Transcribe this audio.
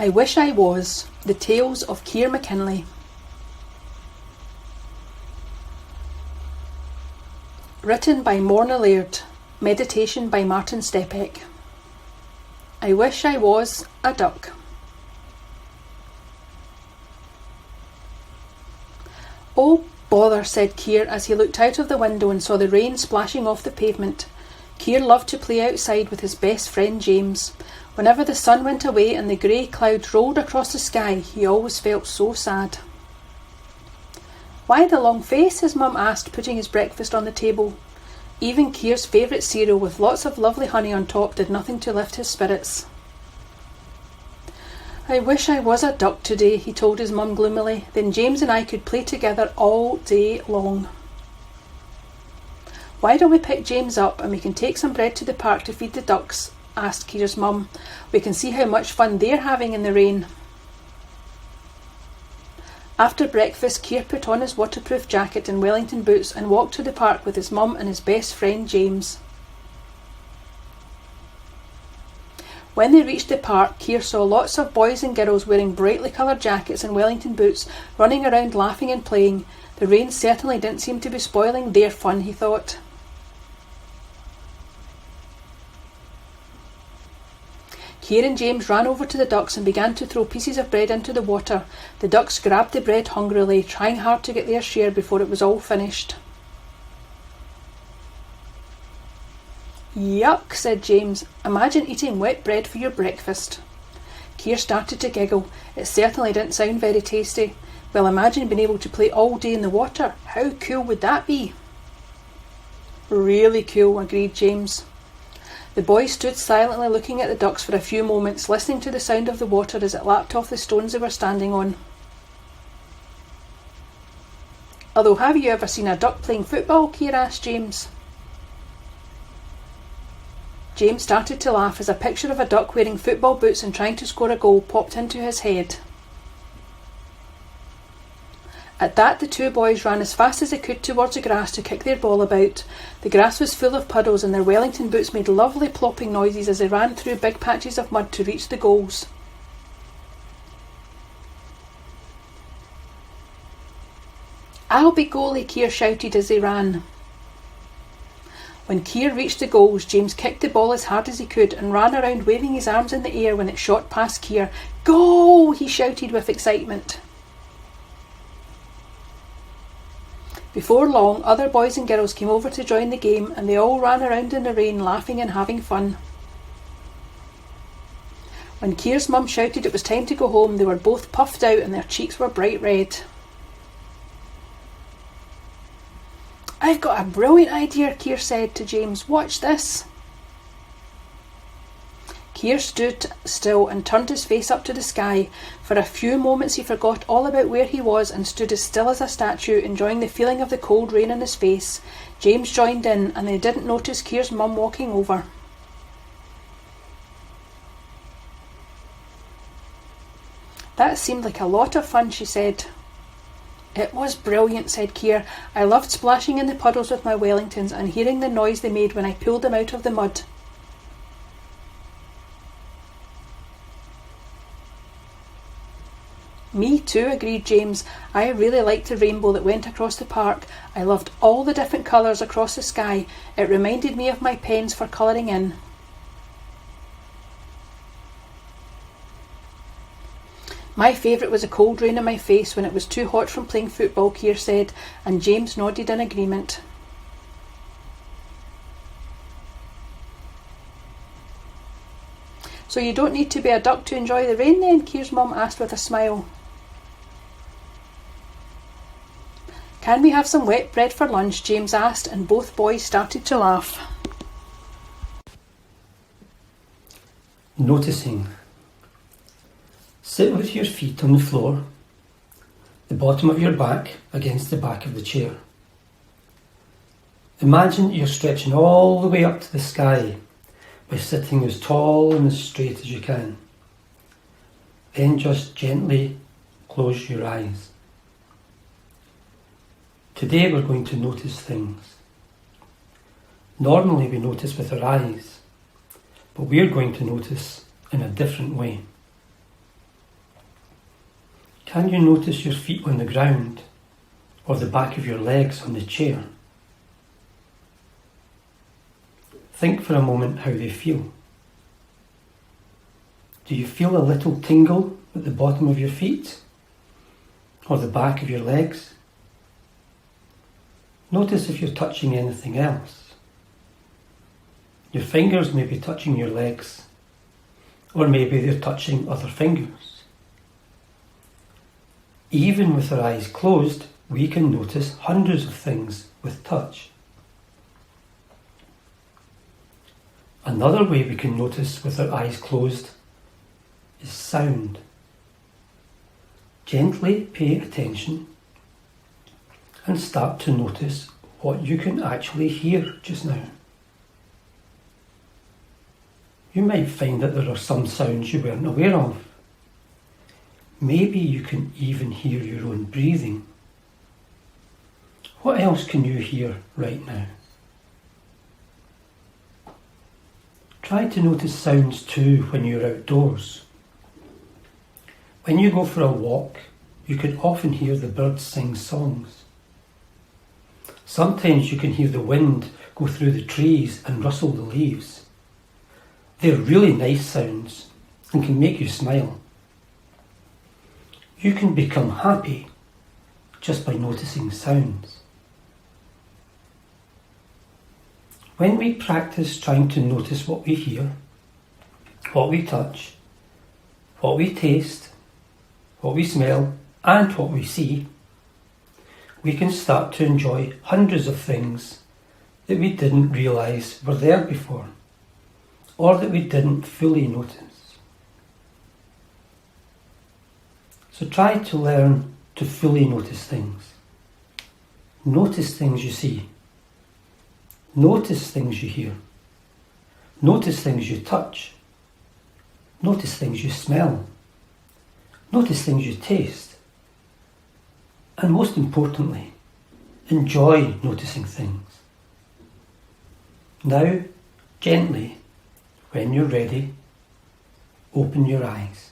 I Wish I Was, The Tales of Keir McKinlay. Written by Morna Laird. Meditation by Martin Stepek. I wish I was a duck. Oh, bother, said Keir as he looked out of the window and saw the rain splashing off the pavement. Keir loved to play outside with his best friend James. Whenever the sun went away and the grey clouds rolled across the sky, he always felt so sad. Why the long face? His mum asked, putting his breakfast on the table. Even Keir's favourite cereal with lots of lovely honey on top did nothing to lift his spirits. I wish I was a duck today, he told his mum gloomily. Then James and I could play together all day long. Why don't we pick James up and we can take some bread to the park to feed the ducks? Asked Keir's mum. We can see how much fun they're having in the rain. After breakfast, Keir put on his waterproof jacket and Wellington boots and walked to the park with his mum and his best friend James. When they reached the park, Keir saw lots of boys and girls wearing brightly coloured jackets and Wellington boots, running around laughing and playing. The rain certainly didn't seem to be spoiling their fun, he thought. Keir and James ran over to the ducks and began to throw pieces of bread into the water. The ducks grabbed the bread hungrily, trying hard to get their share before it was all finished. Yuck, said James. Imagine eating wet bread for your breakfast. Keir started to giggle. It certainly didn't sound very tasty. Well, imagine being able to play all day in the water. How cool would that be? Really cool, agreed James. The boys stood silently looking at the ducks for a few moments, listening to the sound of the water as it lapped off the stones they were standing on. Although, have you ever seen a duck playing football? Keir asked James. James started to laugh as a picture of a duck wearing football boots and trying to score a goal popped into his head. At that, the two boys ran as fast as they could towards the grass to kick their ball about. The grass was full of puddles and their Wellington boots made lovely plopping noises as they ran through big patches of mud to reach the goals. I'll be goalie, Keir shouted as they ran. When Keir reached the goals, James kicked the ball as hard as he could and ran around waving his arms in the air when it shot past Keir. Goal! He shouted with excitement. Before long, other boys and girls came over to join the game and they all ran around in the rain laughing and having fun. When Keir's mum shouted it was time to go home, they were both puffed out and their cheeks were bright red. I've got a brilliant idea, Keir said to James. Watch this. Keir stood still and turned his face up to the sky. For a few moments he forgot all about where he was and stood as still as a statue, enjoying the feeling of the cold rain on his face. James joined in and they didn't notice Keir's mum walking over. That seemed like a lot of fun, she said. It was brilliant, said Keir. I loved splashing in the puddles with my Wellingtons and hearing the noise they made when I pulled them out of the mud. Me too, agreed James. I really liked the rainbow that went across the park. I loved all the different colours across the sky. It reminded me of my pens for colouring in. My favourite was the cold rain on my face when it was too hot from playing football, Keir said, and James nodded in agreement. So you don't need to be a duck to enjoy the rain then? Keir's mum asked with a smile. Can we have some wet bread for lunch? James asked, and both boys started to laugh. Noticing. Sit with your feet on the floor, the bottom of your back against the back of the chair. Imagine you're stretching all the way up to the sky by sitting as tall and as straight as you can. Then just gently close your eyes. Today we're going to notice things. Normally we notice with our eyes, but we're going to notice in a different way. Can you notice your feet on the ground or the back of your legs on the chair? Think for a moment how they feel. Do you feel a little tingle at the bottom of your feet or the back of your legs? Notice if you're touching anything else. Your fingers may be touching your legs, or maybe they're touching other fingers. Even with our eyes closed, we can notice hundreds of things with touch. Another way we can notice with our eyes closed is sound. Gently pay attention and start to notice what you can actually hear just now. You might find that there are some sounds you weren't aware of. Maybe you can even hear your own breathing. What else can you hear right now? Try to notice sounds too when you're outdoors. When you go for a walk, you can often hear the birds sing songs. Sometimes you can hear the wind go through the trees and rustle the leaves. They're really nice sounds and can make you smile. You can become happy just by noticing sounds. When we practice trying to notice what we hear, what we touch, what we taste, what we smell, and what we see, we can start to enjoy hundreds of things that we didn't realise were there before, or that we didn't fully notice. So try to learn to fully notice things. Notice things you see. Notice things you hear. Notice things you touch. Notice things you smell. Notice things you taste. And most importantly, enjoy noticing things. Now, gently, when you're ready, open your eyes.